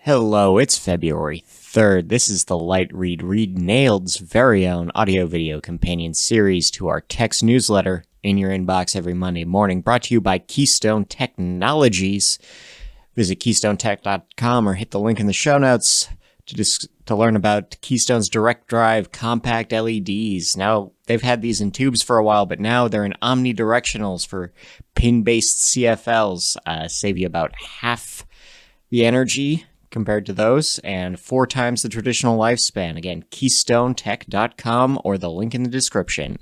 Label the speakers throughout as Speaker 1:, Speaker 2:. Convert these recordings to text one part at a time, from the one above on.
Speaker 1: Hello, it's February 3rd. This is the Light Read Nailed's very own audio-video companion series to our text newsletter in your inbox every Monday morning, brought to you by Keystone Technologies. Visit KeystoneTech.com or hit the link in the show notes to learn about Keystone's direct drive compact LEDs. Now, they've had these in tubes for a while, but now they're in omnidirectionals for pin-based CFLs. Save you about half the energy compared to those, and 4 times the traditional lifespan. Again, KeystoneTech.com or the link in the description.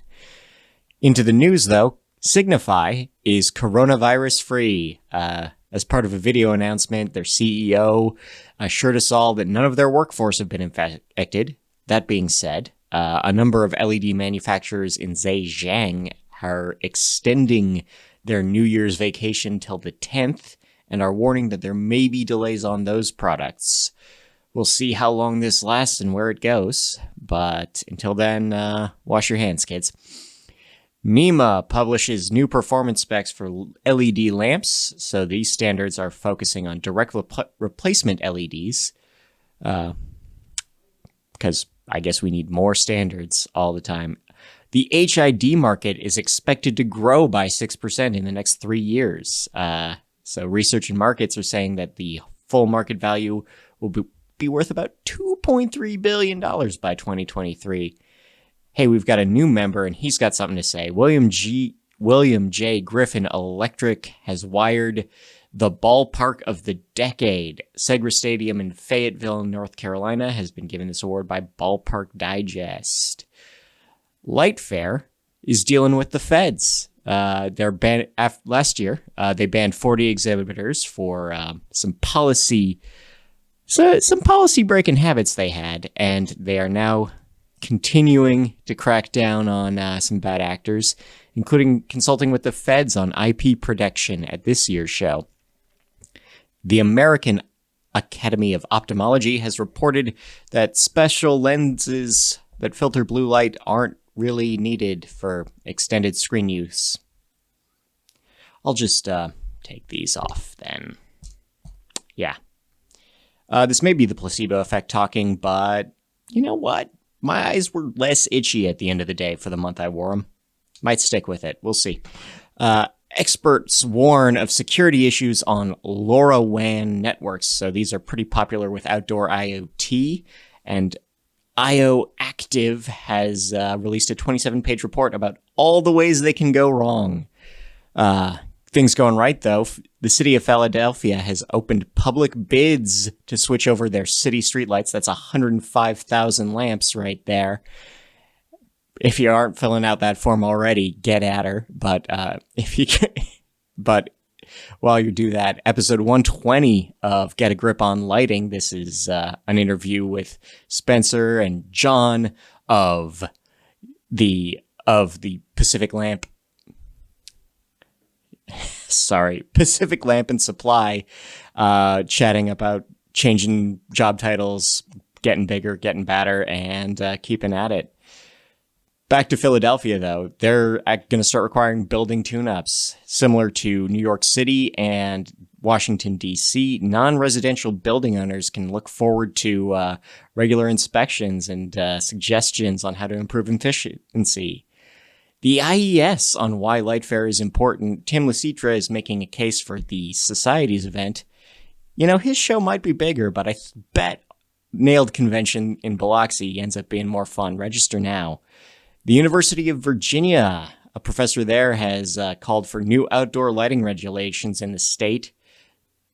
Speaker 1: Into the news, though, Signify is coronavirus-free. As part of a video announcement, their CEO assured us all that none of their workforce have been infected. That being said, a number of LED manufacturers in Zhejiang are extending their New Year's vacation till the 10th, and are warning that there may be delays on those products. We'll see how long this lasts and where it goes, but until then, wash your hands, kids. MEMA publishes new performance specs for LED lamps, so these standards are focusing on direct replacement LEDs, because I guess we need more standards all the time. The HID market is expected to grow by 6% in the next 3 years. So research and markets are saying that the full market value will be worth about $2.3 billion by 2023. Hey, we've got a new member, and he's got something to say. William J. Griffin Electric has wired the ballpark of the decade. Segra Stadium in Fayetteville, North Carolina, has been given this award by Ballpark Digest. Lightfair is dealing with the feds. They're banned last year. They banned 40 exhibitors for some policy breaking habits they had, and they are now continuing to crack down on some bad actors, including consulting with the feds on IP protection at this year's show. The American Academy of Ophthalmology has reported that special lenses that filter blue light aren't really needed for extended screen use. I'll just take these off then. Yeah. This may be the placebo effect talking, but you know what? My eyes were less itchy at the end of the day for the month I wore them. Might stick with it. We'll see. Experts warn of security issues on LoRaWAN networks. So these are pretty popular with outdoor IoT, and IOActive has released a 27-page report about all the ways they can go wrong. Things going right, though. The city of Philadelphia has opened public bids to switch over their city streetlights. That's 105,000 lamps right there. If you aren't filling out that form already, get at her. But if you can, but while you do that, episode 120 of Get a Grip on Lighting. This is an interview with Spencer and John of the Pacific Lamp. Pacific Lamp and Supply, chatting about changing job titles, getting bigger, getting badder, and keeping at it. Back to Philadelphia, though, they're going to start requiring building tune-ups. Similar to New York City and Washington, D.C., non-residential building owners can look forward to regular inspections and suggestions on how to improve efficiency. The IES on why Lightfair is important. Tim Lecitra is making a case for the Society's event. You know, his show might be bigger, but I bet Nailed Convention in Biloxi ends up being more fun. Register now. The University of Virginia, a professor there, has called for new outdoor lighting regulations in the state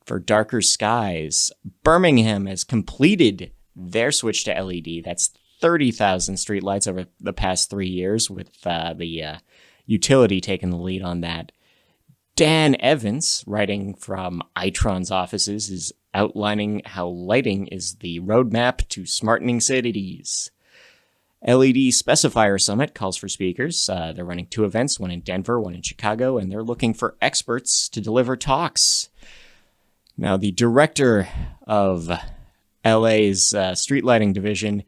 Speaker 1: for darker skies. Birmingham has completed their switch to LED. That's 30,000 streetlights over the past 3 years, with the utility taking the lead on that. Dan Evans, writing from Itron's offices, is outlining how lighting is the roadmap to smartening cities. LED Specifier Summit calls for speakers. They're running 2 events, one in Denver, one in Chicago, and they're looking for experts to deliver talks. Now, the director of LA's street lighting division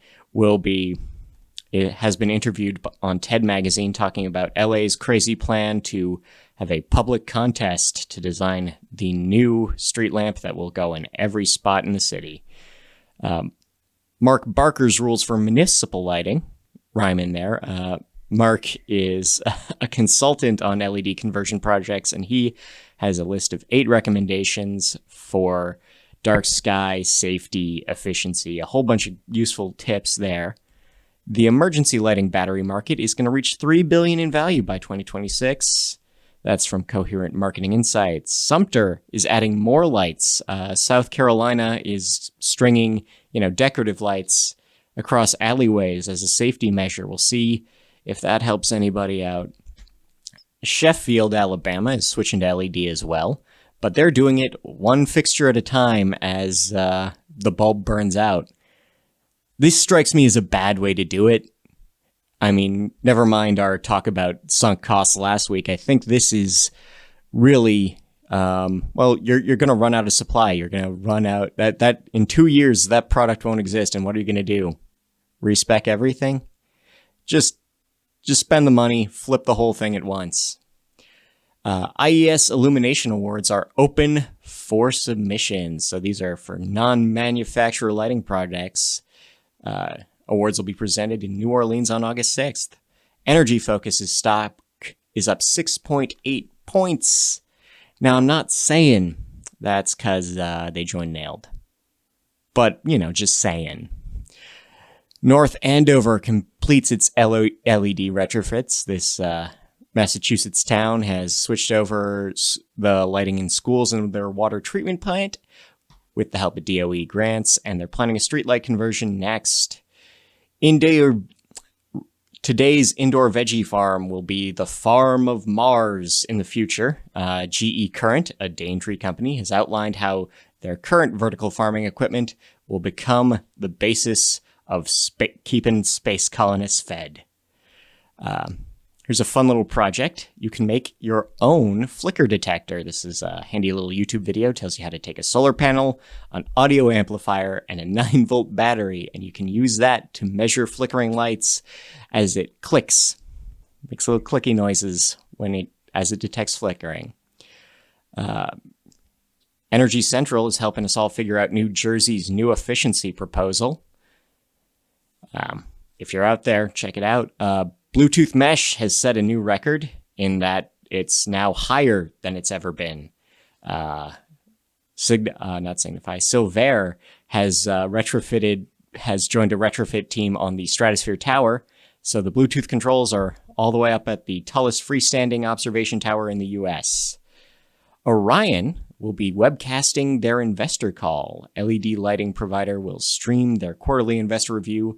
Speaker 1: has been interviewed on TED Magazine talking about LA's crazy plan to have a public contest to design the new street lamp that will go in every spot in the city. Mark Barker's rules for municipal lighting rhyme in there. Mark is a consultant on LED conversion projects, and he has a list of 8 recommendations for dark sky, safety, efficiency, a whole bunch of useful tips there. The emergency lighting battery market is going to reach $3 billion in value by 2026. That's from Coherent Marketing Insights. Sumter is adding more lights. South Carolina is stringing, decorative lights across alleyways as a safety measure. We'll see if that helps anybody out. Sheffield, Alabama is switching to LED as well, but they're doing it one fixture at a time as the bulb burns out. This strikes me as a bad way to do it. I mean, never mind our talk about sunk costs last week. I think this is really, you're going to run out of supply. You're going to run out that in 2 years, that product won't exist. And what are you going to do? Respec everything? Just spend the money, flip the whole thing at once. IES Illumination Awards are open for submissions. So these are for non-manufacturer lighting projects. Awards will be presented in New Orleans on August 6th. Energy Focus's stock is up 6.8 points. Now, I'm not saying that's because they joined Nailed, but, just saying. North Andover completes its LED retrofits. This Massachusetts town has switched over the lighting in schools and their water treatment plant with the help of DOE grants, and they're planning a streetlight conversion next. Today's indoor veggie farm will be the farm of Mars in the future. GE Current, a Daintree company, has outlined how their current vertical farming equipment will become the basis of keeping space colonists fed. Here's a fun little project. You can make your own flicker detector. This is a handy little YouTube video. Tells you how to take a solar panel, an audio amplifier, and a 9-volt battery, and you can use that to measure flickering lights as it clicks. It makes little clicky noises as it detects flickering. Energy Central is helping us all figure out New Jersey's new efficiency proposal. If you're out there, check it out. Bluetooth Mesh has set a new record in that it's now higher than it's ever been. Not Signify, Silvair has joined a retrofit team on the Stratosphere Tower. So the Bluetooth controls are all the way up at the tallest freestanding observation tower in the US. Orion will be webcasting their investor call. LED lighting provider will stream their quarterly investor review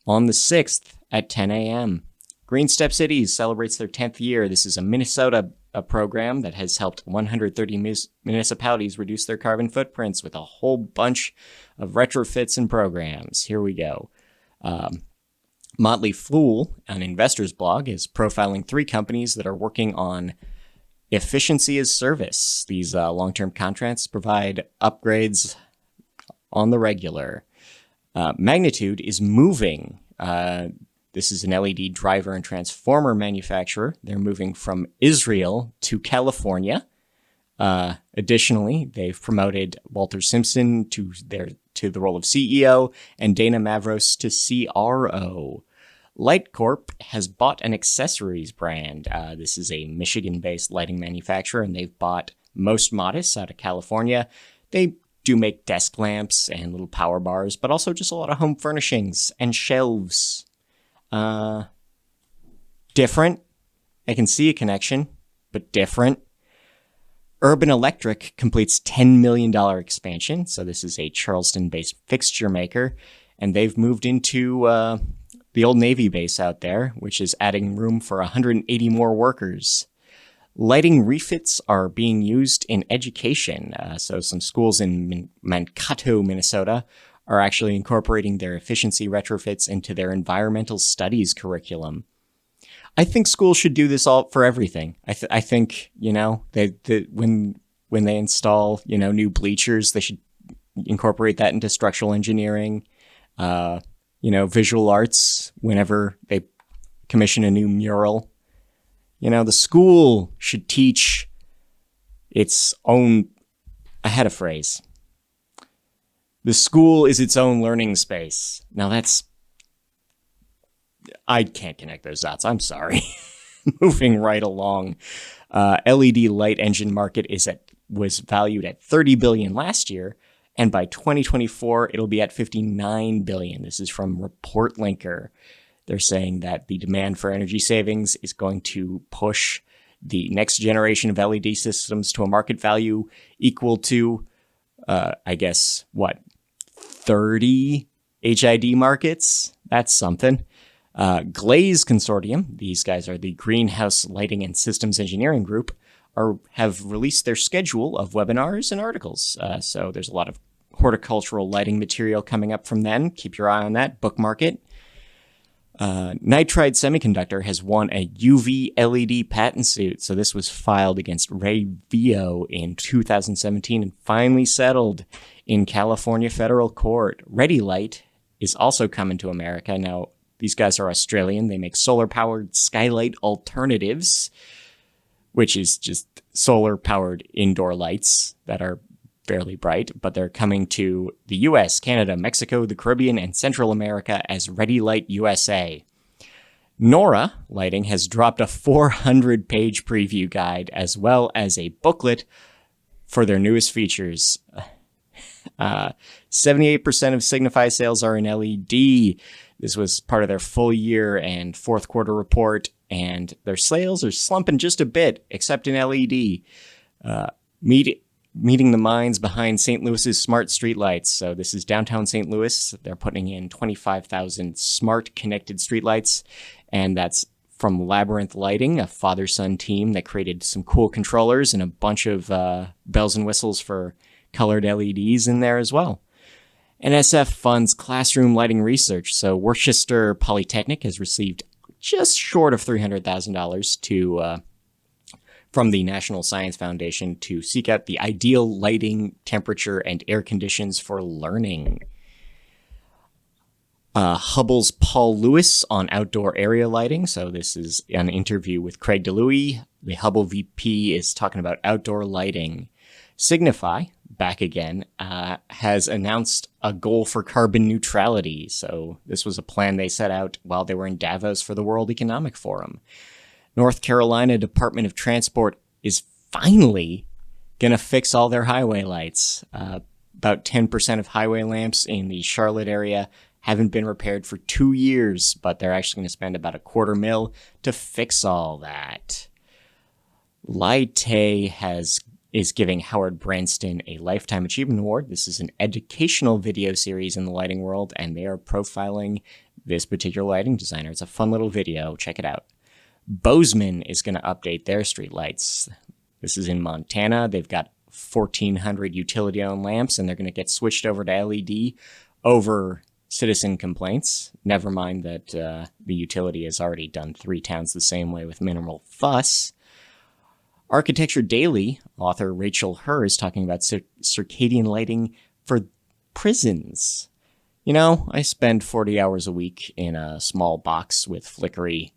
Speaker 1: on the 6th at 10 a.m. Green Step Cities celebrates their 10th year. This is a Minnesota program that has helped 130 municipalities reduce their carbon footprints with a whole bunch of retrofits and programs. Here we go. Motley Fool, an investor's blog, is profiling 3 companies that are working on efficiency as service. These long-term contracts provide upgrades on the regular. Magnitude is moving. This is an LED driver and transformer manufacturer. They're moving from Israel to California. Additionally, they've promoted Walter Simpson to the role of CEO and Dana Mavros to CRO. LightCorp has bought an accessories brand. This is a Michigan-based lighting manufacturer, and they've bought Most Modest out of California. They do make desk lamps and little power bars, but also just a lot of home furnishings and shelves. Different. I can see a connection, but different. Urban Electric completes $10 million expansion. So this is a Charleston-based fixture maker, and they've moved into the old Navy base out there, which is adding room for 180 more workers. Lighting refits are being used in education. So some schools in Mankato, Minnesota, are actually incorporating their efficiency retrofits into their environmental studies curriculum. I think schools should do this all for everything. I think, when they install, new bleachers, they should incorporate that into structural engineering, visual arts, whenever they commission a new mural. The school should teach its own. I had a phrase. The school is its own learning space. Now I can't connect those dots. I'm sorry. Moving right along. LED light engine market was valued at $30 billion last year, and by 2024 it'll be at $59 billion. This is from Report Linker. They're saying that the demand for energy savings is going to push the next generation of LED systems to a market value equal to, 30 HID markets? That's something. Glaze Consortium, these guys are the Greenhouse Lighting and Systems Engineering Group, have released their schedule of webinars and articles. So there's a lot of horticultural lighting material coming up from them. Keep your eye on that. Bookmark it. Nitride Semiconductor has won a UV LED patent suit. So this was filed against Rayvio in 2017 and finally settled in California federal court. Ready Light is also coming to America. Now, these guys are Australian. They make solar-powered skylight alternatives, which is just solar-powered indoor lights that are fairly bright, but they're coming to the US, Canada, Mexico, the Caribbean, and Central America as Ready Light USA. Nora Lighting has dropped a 400-page preview guide as well as a booklet for their newest features. 78% of Signify sales are in LED. This was part of their full year and fourth quarter report, and their sales are slumping just a bit, except in LED. Meeting the minds behind St. Louis's smart streetlights. So this is downtown St. Louis. They're putting in 25,000 smart connected streetlights, and that's from Labyrinth Lighting, a father-son team that created some cool controllers and a bunch of bells and whistles for colored LEDs in there as well. NSF funds classroom lighting research. So Worcester Polytechnic has received just short of $300,000 from the National Science Foundation to seek out the ideal lighting, temperature, and air conditions for learning. Hubble's Paul Lewis on outdoor area lighting. So this is an interview with Craig DeLuey. The Hubble VP is talking about outdoor lighting. Signify, back again, has announced a goal for carbon neutrality. So this was a plan they set out while they were in Davos for the World Economic Forum. North Carolina Department of Transport is finally going to fix all their highway lights. About 10% of highway lamps in the Charlotte area haven't been repaired for 2 years, but they're actually going to spend about $250,000 to fix all that. Lyte is giving Howard Branston a Lifetime Achievement Award. This is an educational video series in the lighting world, and they are profiling this particular lighting designer. It's a fun little video. Check it out. Bozeman is going to update their streetlights. This is in Montana. They've got 1,400 utility-owned lamps, and they're going to get switched over to LED over citizen complaints. Never mind that the utility has already done 3 towns the same way with minimal fuss. Architecture Daily author Rachel Herr is talking about circadian lighting for prisons. I spend 40 hours a week in a small box with flickery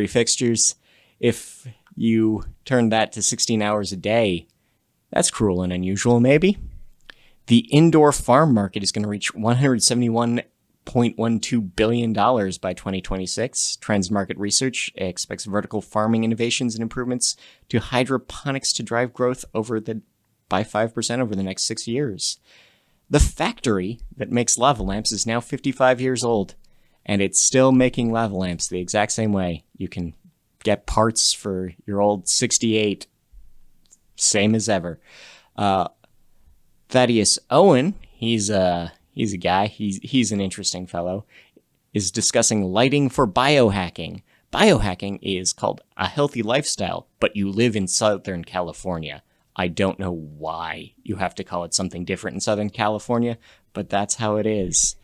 Speaker 1: fixtures. If you turn that to 16 hours a day, that's cruel and unusual, maybe. The indoor farm market is going to reach $171.12 billion by 2026. Trends Market Research expects vertical farming innovations and improvements to hydroponics to drive growth by 5% over the next 6 years. The factory that makes lava lamps is now 55 years old, and it's still making lava lamps the exact same way. You can get parts for your old 68, same as ever. Thaddeus Owen, he's a guy, he's an interesting fellow, is discussing lighting for biohacking. Biohacking is called a healthy lifestyle, but you live in Southern California. I don't know why you have to call it something different in Southern California, but that's how it is.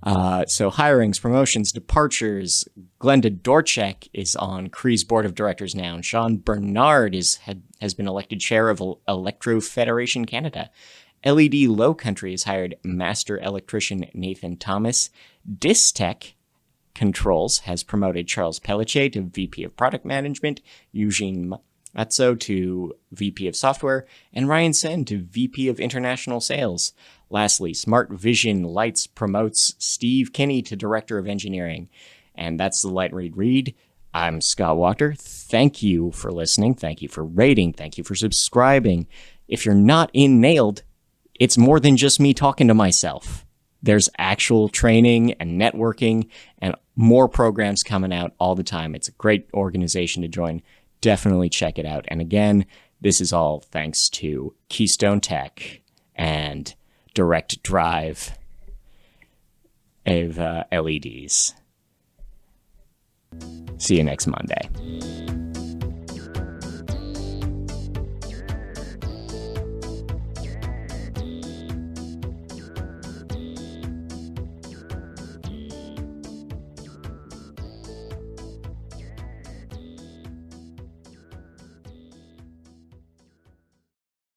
Speaker 1: So hirings, promotions, departures. Glenda Dorchek is on Cree's board of directors now, and Sean Bernard has been elected chair of Electro Federation Canada. LED Low Country has hired master electrician Nathan Thomas. Distech Controls has promoted Charles Pelletier to VP of Product Management, Eugene Matzo to VP of Software, and Ryan Sen to VP of International Sales. Lastly, Smart Vision Lights promotes Steve Kinney to Director of Engineering. And that's the Light Read Read. I'm Scott Walker. Thank you for listening. Thank you for rating. Thank you for subscribing. If you're not in Nailed, it's more than just me talking to myself. There's actual training and networking and more programs coming out all the time. It's a great organization to join. Definitely check it out. And again, this is all thanks to Keystone Tech and Direct Drive of LEDs. See you next Monday.